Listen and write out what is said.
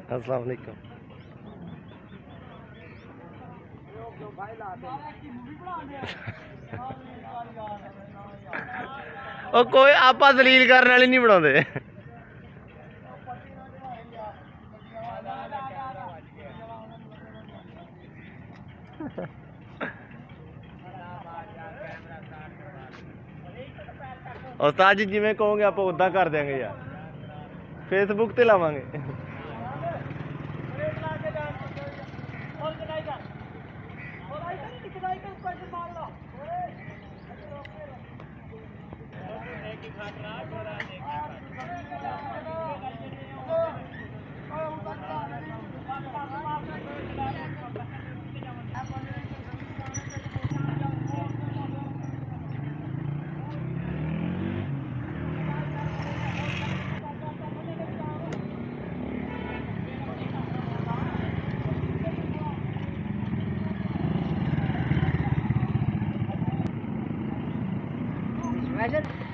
अस्सलाम वालेकुम। कोई आपा दलील करने वाली नहीं बनाते। उस्ताद जी जिवें कहोगे आप उदा कर देंगे यार, फेसबुक ते लावांगे। Imagine